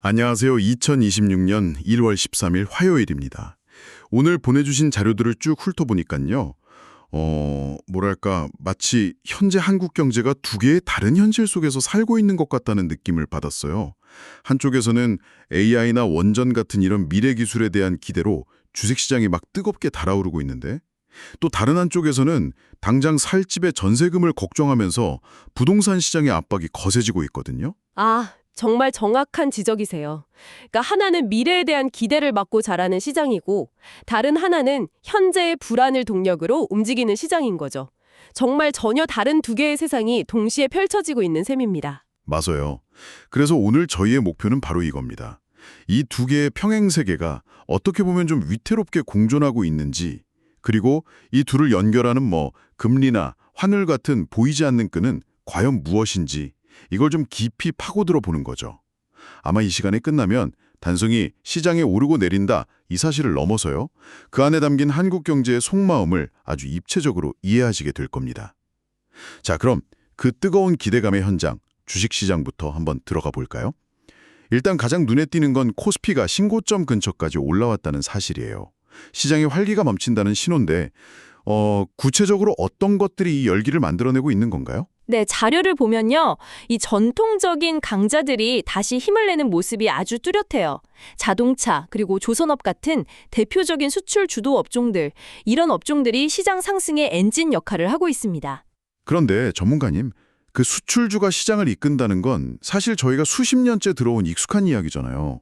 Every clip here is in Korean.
안녕하세요. 2026년 1월 13일 화요일입니다. 오늘 보내주신 자료들을 쭉 훑어보니까요. 마치 현재 한국 경제가 두 개의 다른 현실 속에서 살고 있는 것 같다는 느낌을 받았어요. 한쪽에서는 AI나 원전 같은 이런 미래 기술에 대한 기대로 주식시장이 막 뜨겁게 달아오르고 있는데, 또 다른 한쪽에서는 당장 살 집의 전세금을 걱정하면서 부동산 시장의 압박이 거세지고 있거든요. 정말 정확한 지적이세요. 그러니까 하나는 미래에 대한 기대를 막고 자라는 시장이고, 다른 하나는 현재의 불안을 동력으로 움직이는 시장인 거죠. 정말 전혀 다른 두 개의 세상이 동시에 펼쳐지고 있는 셈입니다. 맞아요. 그래서 오늘 저희의 목표는 바로 이겁니다. 이 두 개의 평행 세계가 어떻게 보면 좀 위태롭게 공존하고 있는지, 그리고 이 둘을 연결하는 금리나 환율 같은 보이지 않는 끈은 과연 무엇인지, 이걸 좀 깊이 파고들어 보는 거죠. 아마 이 시간이 끝나면 단순히 시장에 오르고 내린다 이 사실을 넘어서요, 그 안에 담긴 한국 경제의 속마음을 아주 입체적으로 이해하시게 될 겁니다. 자, 그럼 그 뜨거운 기대감의 현장, 주식시장부터 한번 들어가 볼까요? 일단 가장 눈에 띄는 건 코스피가 신고점 근처까지 올라왔다는 사실이에요. 시장의 활기가 멈춘다는 신호인데, 구체적으로 어떤 것들이 이 열기를 만들어내고 있는 건가요? 네, 자료를 보면요. 이 전통적인 강자들이 다시 힘을 내는 모습이 아주 뚜렷해요. 자동차, 그리고 조선업 같은 대표적인 수출 주도 업종들, 이런 업종들이 시장 상승의 엔진 역할을 하고 있습니다. 그런데 전문가님, 그 수출주가 시장을 이끈다는 건 사실 저희가 수십 년째 들어온 익숙한 이야기잖아요.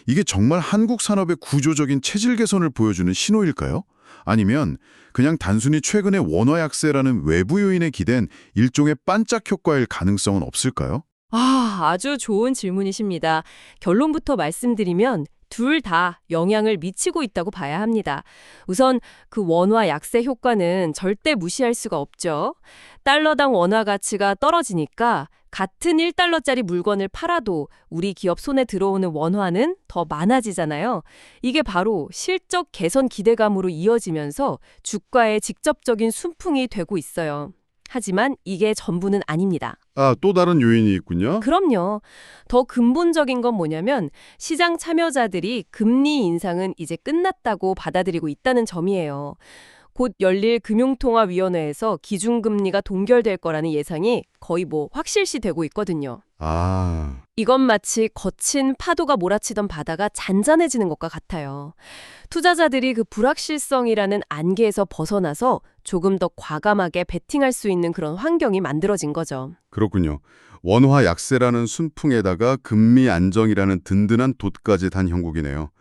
이게 정말 한국 산업의 구조적인 체질 개선을 보여주는 신호일까요? 아니면 그냥 단순히 최근의 원화 약세라는 외부 요인에 기댄 일종의 반짝 효과일 가능성은 없을까요? 아주 좋은 질문이십니다. 결론부터 말씀드리면 둘 다 영향을 미치고 있다고 봐야 합니다. 우선 그 원화 약세 효과는 절대 무시할 수가 없죠. 달러당 원화 가치가 떨어지니까 같은 1달러짜리 물건을 팔아도 우리 기업 손에 들어오는 원화는 더 많아지잖아요. 이게 바로 실적 개선 기대감으로 이어지면서 주가에 직접적인 순풍이 되고 있어요. 하지만 이게 전부는 아닙니다. 또 다른 요인이 있군요. 그럼요. 더 근본적인 건 뭐냐면 시장 참여자들이 금리 인상은 이제 끝났다고 받아들이고 있다는 점이에요. 곧 열릴 금융통화위원회에서 기준금리가 동결될 거라는 예상이 거의 확실시 되고 있거든요. 이건 마치 거친 파도가 몰아치던 바다가 잔잔해지는 것과 같아요. 투자자들이 그 불확실성이라는 안개에서 벗어나서 조금 더 과감하게 베팅할 수 있는 그런 환경이 만들어진 거죠. 그렇군요. 원화 약세라는 순풍에다가 금리 안정이라는 든든한 돛까지 단 형국이네요.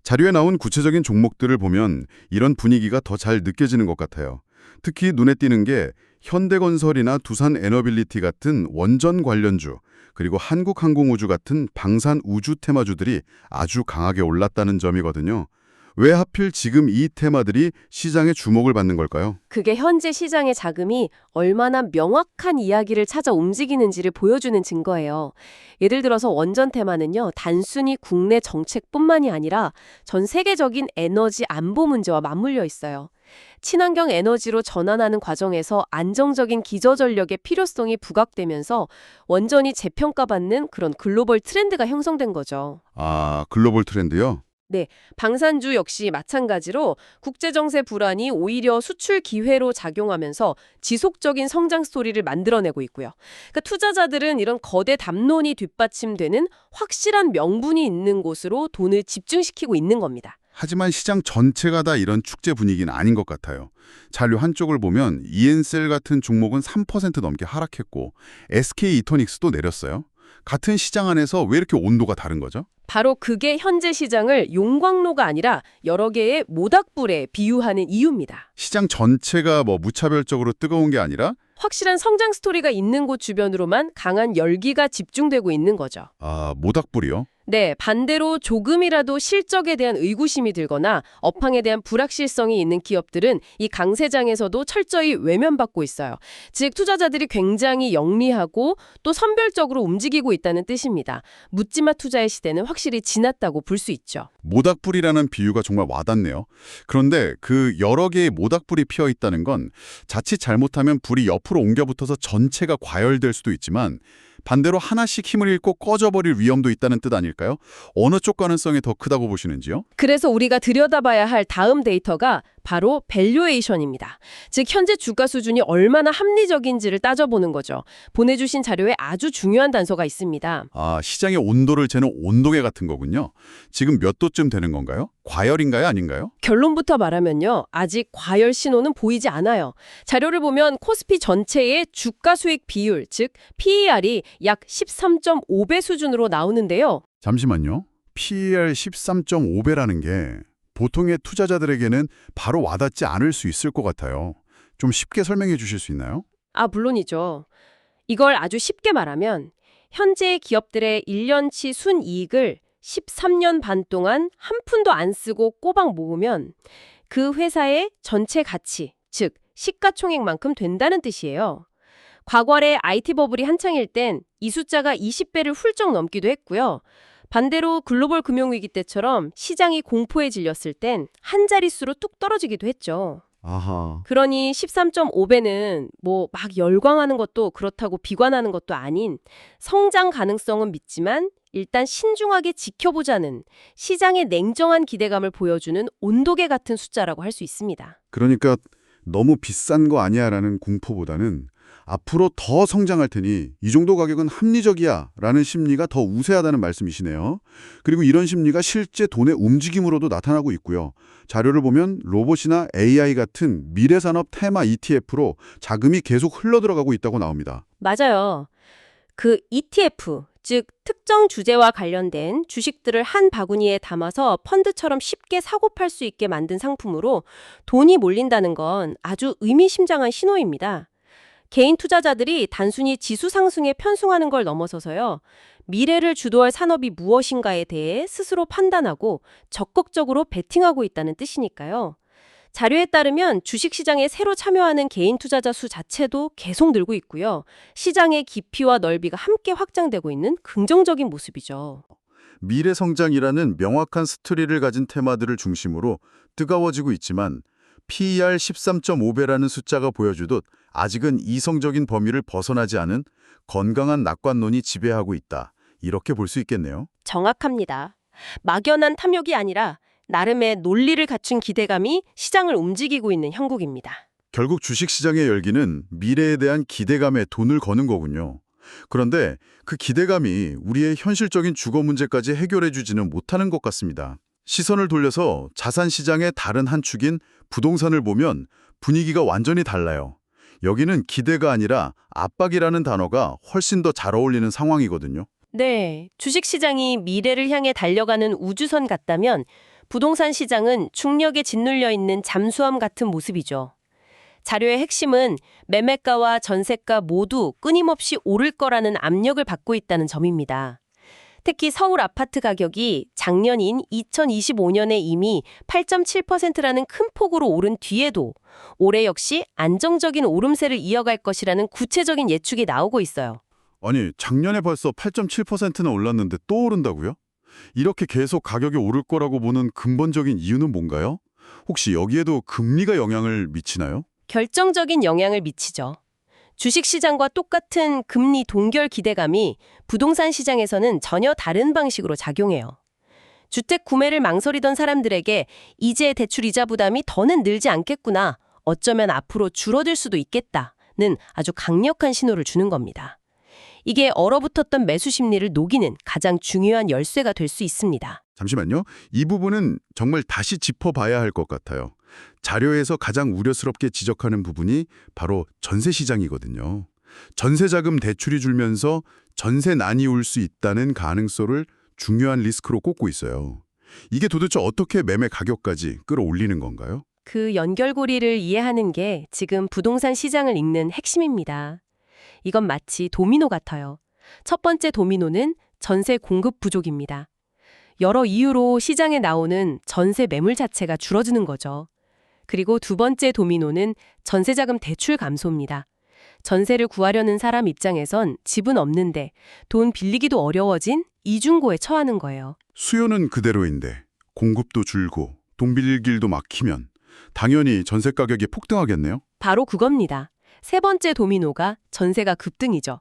자료에 나온 구체적인 종목들을 보면 이런 분위기가 더 잘 느껴지는 것 같아요. 특히 눈에 띄는 게 현대건설이나 두산에너빌리티 같은 원전 관련주, 그리고 한국항공우주 같은 방산우주 테마주들이 아주 강하게 올랐다는 점이거든요. 왜 하필 지금 이 테마들이 시장의 주목을 받는 걸까요? 그게 현재 시장의 자금이 얼마나 명확한 이야기를 찾아 움직이는지를 보여주는 증거예요. 예를 들어서 원전 테마는요, 단순히 국내 정책뿐만이 아니라 전 세계적인 에너지 안보 문제와 맞물려 있어요. 친환경 에너지로 전환하는 과정에서 안정적인 기저전력의 필요성이 부각되면서 원전이 재평가받는 그런 글로벌 트렌드가 형성된 거죠. 글로벌 트렌드요? 네, 방산주 역시 마찬가지로 국제정세 불안이 오히려 수출 기회로 작용하면서 지속적인 성장 스토리를 만들어내고 있고요. 그러니까 투자자들은 이런 거대 담론이 뒷받침되는 확실한 명분이 있는 곳으로 돈을 집중시키고 있는 겁니다. 하지만 시장 전체가 다 이런 축제 분위기는 아닌 것 같아요. 자료 한쪽을 보면 ENCell 같은 종목은 3% 넘게 하락했고 SK이토닉스도 내렸어요. 같은 시장 안에서 왜 이렇게 온도가 다른 거죠? 바로 그게 현재 시장을 용광로가 아니라 여러 개의 모닥불에 비유하는 이유입니다. 시장 전체가 무차별적으로 뜨거운 게 아니라 확실한 성장 스토리가 있는 곳 주변으로만 강한 열기가 집중되고 있는 거죠. 모닥불이요? 네, 반대로 조금이라도 실적에 대한 의구심이 들거나 업황에 대한 불확실성이 있는 기업들은 이 강세장에서도 철저히 외면받고 있어요. 즉, 투자자들이 굉장히 영리하고 또 선별적으로 움직이고 있다는 뜻입니다. 묻지마 투자의 시대는 확실히 지났다고 볼 수 있죠. 모닥불이라는 비유가 정말 와닿네요. 그런데 그 여러 개의 모닥불이 피어 있다는 건 자칫 잘못하면 불이 옆으로 옮겨 붙어서 전체가 과열될 수도 있지만 반대로 하나씩 힘을 잃고 꺼져버릴 위험도 있다는 뜻 아닐까요? 어느 쪽 가능성이 더 크다고 보시는지요? 그래서 우리가 들여다봐야 할 다음 데이터가 바로 밸류에이션입니다. 즉 현재 주가 수준이 얼마나 합리적인지를 따져보는 거죠. 보내주신 자료에 아주 중요한 단서가 있습니다. 아, 시장의 온도를 재는 온도계 같은 거군요. 지금 몇 도쯤 되는 건가요? 과열인가요? 아닌가요? 결론부터 말하면요. 아직 과열 신호는 보이지 않아요. 자료를 보면 코스피 전체의 주가 수익 비율, 즉 PER이 약 13.5배 수준으로 나오는데요. 잠시만요. PER 13.5배라는 게 보통의 투자자들에게는 바로 와닿지 않을 수 있을 것 같아요. 좀 쉽게 설명해 주실 수 있나요? 물론이죠. 이걸 아주 쉽게 말하면 현재 기업들의 1년치 순이익을 13년 반 동안 한 푼도 안 쓰고 꼬박 모으면 그 회사의 전체 가치, 즉 시가총액만큼 된다는 뜻이에요. 과거에 IT 버블이 한창일 땐 이 숫자가 20배를 훌쩍 넘기도 했고요. 반대로 글로벌 금융위기 때처럼 시장이 공포에 질렸을 땐 한 자릿수로 뚝 떨어지기도 했죠. 아하. 그러니 13.5배는 막 열광하는 것도 그렇다고 비관하는 것도 아닌 성장 가능성은 믿지만 일단 신중하게 지켜보자는 시장의 냉정한 기대감을 보여주는 온도계 같은 숫자라고 할 수 있습니다. 그러니까 너무 비싼 거 아니야라는 공포보다는 앞으로 더 성장할 테니 이 정도 가격은 합리적이야 라는 심리가 더 우세하다는 말씀이시네요. 그리고 이런 심리가 실제 돈의 움직임으로도 나타나고 있고요. 자료를 보면 로봇이나 AI 같은 미래산업 테마 ETF로 자금이 계속 흘러들어가고 있다고 나옵니다. 맞아요. 그 ETF, 즉 특정 주제와 관련된 주식들을 한 바구니에 담아서 펀드처럼 쉽게 사고 팔 수 있게 만든 상품으로 돈이 몰린다는 건 아주 의미심장한 신호입니다. 개인 투자자들이 단순히 지수 상승에 편승하는 걸 넘어서서요. 미래를 주도할 산업이 무엇인가에 대해 스스로 판단하고 적극적으로 베팅하고 있다는 뜻이니까요. 자료에 따르면 주식시장에 새로 참여하는 개인 투자자 수 자체도 계속 늘고 있고요. 시장의 깊이와 넓이가 함께 확장되고 있는 긍정적인 모습이죠. 미래 성장이라는 명확한 스토리를 가진 테마들을 중심으로 뜨거워지고 있지만 PER 13.5배라는 숫자가 보여주듯 아직은 이성적인 범위를 벗어나지 않은 건강한 낙관론이 지배하고 있다. 이렇게 볼 수 있겠네요. 정확합니다. 막연한 탐욕이 아니라 나름의 논리를 갖춘 기대감이 시장을 움직이고 있는 형국입니다. 결국 주식시장의 열기는 미래에 대한 기대감에 돈을 거는 거군요. 그런데 그 기대감이 우리의 현실적인 주거 문제까지 해결해주지는 못하는 것 같습니다. 시선을 돌려서 자산시장의 다른 한 축인 부동산을 보면 분위기가 완전히 달라요. 여기는 기대가 아니라 압박이라는 단어가 훨씬 더 잘 어울리는 상황이거든요. 네, 주식시장이 미래를 향해 달려가는 우주선 같다면 부동산 시장은 중력에 짓눌려 있는 잠수함 같은 모습이죠. 자료의 핵심은 매매가와 전세가 모두 끊임없이 오를 거라는 압력을 받고 있다는 점입니다. 특히 서울 아파트 가격이 작년인 2025년에 이미 8.7%라는 큰 폭으로 오른 뒤에도 올해 역시 안정적인 오름세를 이어갈 것이라는 구체적인 예측이 나오고 있어요. 아니, 작년에 벌써 8.7%나 올랐는데 또 오른다고요? 이렇게 계속 가격이 오를 거라고 보는 근본적인 이유는 뭔가요? 혹시 여기에도 금리가 영향을 미치나요? 결정적인 영향을 미치죠. 주식시장과 똑같은 금리 동결 기대감이 부동산 시장에서는 전혀 다른 방식으로 작용해요. 주택 구매를 망설이던 사람들에게 이제 대출 이자 부담이 더는 늘지 않겠구나, 어쩌면 앞으로 줄어들 수도 있겠다는 아주 강력한 신호를 주는 겁니다. 이게 얼어붙었던 매수 심리를 녹이는 가장 중요한 열쇠가 될 수 있습니다. 잠시만요. 이 부분은 정말 다시 짚어봐야 할 것 같아요. 자료에서 가장 우려스럽게 지적하는 부분이 바로 전세 시장이거든요. 전세자금 대출이 줄면서 전세난이 올 수 있다는 가능성을 중요한 리스크로 꼽고 있어요. 이게 도대체 어떻게 매매 가격까지 끌어올리는 건가요? 그 연결고리를 이해하는 게 지금 부동산 시장을 읽는 핵심입니다. 이건 마치 도미노 같아요. 첫 번째 도미노는 전세 공급 부족입니다. 여러 이유로 시장에 나오는 전세 매물 자체가 줄어드는 거죠. 그리고 두 번째 도미노는 전세자금 대출 감소입니다. 전세를 구하려는 사람 입장에선 집은 없는데 돈 빌리기도 어려워진 이중고에 처하는 거예요. 수요는 그대로인데 공급도 줄고 돈 빌릴 길도 막히면 당연히 전세 가격이 폭등하겠네요. 바로 그겁니다. 세 번째 도미노가 전세가 급등이죠.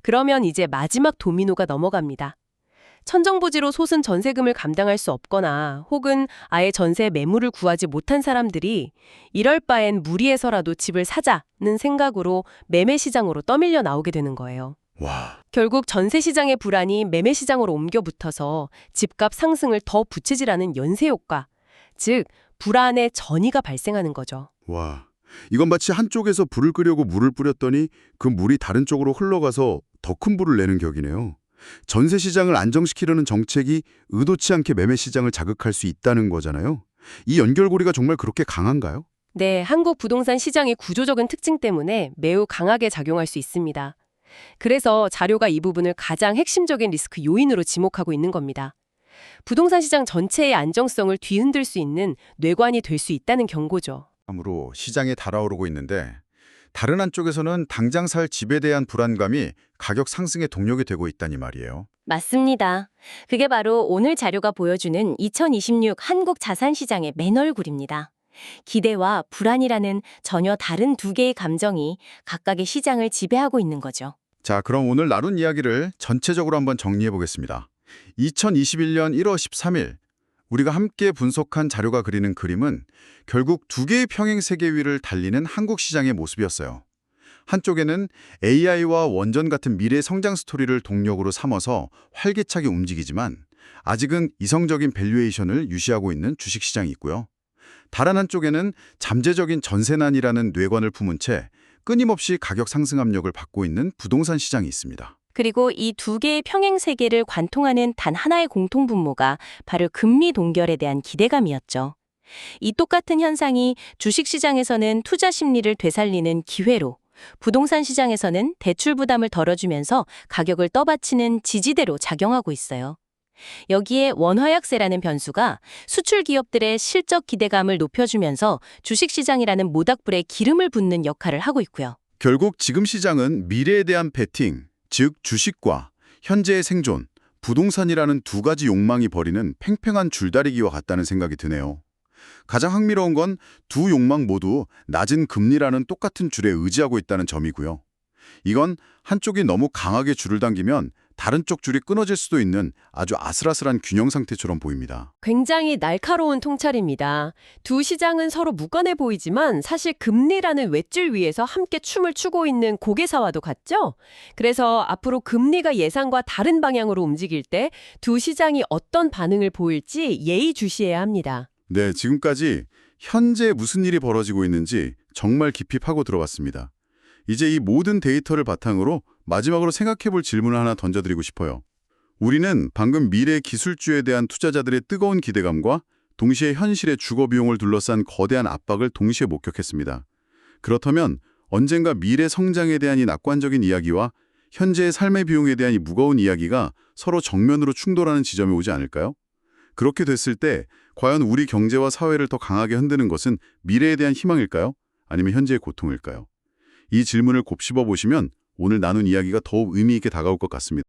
그러면 이제 마지막 도미노가 넘어갑니다. 천정부지로 솟은 전세금을 감당할 수 없거나 혹은 아예 전세 매물을 구하지 못한 사람들이 이럴 바엔 무리해서라도 집을 사자는 생각으로 매매 시장으로 떠밀려 나오게 되는 거예요. 와, 결국 전세 시장의 불안이 매매 시장으로 옮겨 붙어서 집값 상승을 더 부채질하는 연쇄 효과, 즉 불안의 전이가 발생하는 거죠. 와. 이건 마치 한쪽에서 불을 끄려고 물을 뿌렸더니 그 물이 다른 쪽으로 흘러가서 더 큰 불을 내는 격이네요. 전세 시장을 안정시키려는 정책이 의도치 않게 매매 시장을 자극할 수 있다는 거잖아요. 이 연결고리가 정말 그렇게 강한가요? 네, 한국 부동산 시장의 구조적인 특징 때문에 매우 강하게 작용할 수 있습니다. 그래서 자료가 이 부분을 가장 핵심적인 리스크 요인으로 지목하고 있는 겁니다. 부동산 시장 전체의 안정성을 뒤흔들 수 있는 뇌관이 될 수 있다는 경고죠. 으로 시장이 달아오르고 있는데 다른 한쪽에서는 당장 살 집에 대한 불안감이 가격 상승의 동력이 되고 있다니 말이에요. 맞습니다. 그게 바로 오늘 자료가 보여주는 2026 한국 자산시장의 맨 얼굴입니다. 기대와 불안이라는 전혀 다른 두 개의 감정이 각각의 시장을 지배하고 있는 거죠. 자, 그럼 오늘 나눈 이야기를 전체적으로 한번 정리해 보겠습니다. 2021년 1월 13일 우리가 함께 분석한 자료가 그리는 그림은 결국 두 개의 평행 세계 위를 달리는 한국 시장의 모습이었어요. 한쪽에는 AI와 원전 같은 미래 성장 스토리를 동력으로 삼아서 활기차게 움직이지만 아직은 이성적인 밸류에이션을 유지하고 있는 주식시장이 있고요. 다른 한쪽에는 잠재적인 전세난이라는 뇌관을 품은 채 끊임없이 가격 상승 압력을 받고 있는 부동산 시장이 있습니다. 그리고 이 두 개의 평행 세계를 관통하는 단 하나의 공통 분모가 바로 금리 동결에 대한 기대감이었죠. 이 똑같은 현상이 주식시장에서는 투자 심리를 되살리는 기회로, 부동산 시장에서는 대출 부담을 덜어주면서 가격을 떠받치는 지지대로 작용하고 있어요. 여기에 원화약세라는 변수가 수출 기업들의 실적 기대감을 높여주면서 주식시장이라는 모닥불에 기름을 붓는 역할을 하고 있고요. 결국 지금 시장은 미래에 대한 베팅, 즉 주식과 현재의 생존, 부동산이라는 두 가지 욕망이 벌이는 팽팽한 줄다리기와 같다는 생각이 드네요. 가장 흥미로운 건 두 욕망 모두 낮은 금리라는 똑같은 줄에 의지하고 있다는 점이고요. 이건 한쪽이 너무 강하게 줄을 당기면 다른 쪽 줄이 끊어질 수도 있는 아주 아슬아슬한 균형 상태처럼 보입니다. 굉장히 날카로운 통찰입니다. 두 시장은 서로 무관해 보이지만 사실 금리라는 웨줄 위에서 함께 춤을 추고 있는 고개사와도 같죠? 그래서 앞으로 금리가 예상과 다른 방향으로 움직일 때 두 시장이 어떤 반응을 보일지 예의주시해야 합니다. 네, 지금까지 현재 무슨 일이 벌어지고 있는지 정말 깊이 파고 들어봤습니다. 이제 이 모든 데이터를 바탕으로 마지막으로 생각해볼 질문을 하나 던져드리고 싶어요. 우리는 방금 미래 기술주에 대한 투자자들의 뜨거운 기대감과 동시에 현실의 주거 비용을 둘러싼 거대한 압박을 동시에 목격했습니다. 그렇다면 언젠가 미래 성장에 대한 이 낙관적인 이야기와 현재의 삶의 비용에 대한 이 무거운 이야기가 서로 정면으로 충돌하는 지점에 오지 않을까요? 그렇게 됐을 때 과연 우리 경제와 사회를 더 강하게 흔드는 것은 미래에 대한 희망일까요? 아니면 현재의 고통일까요? 이 질문을 곱씹어 보시면 오늘 나눈 이야기가 더욱 의미 있게 다가올 것 같습니다.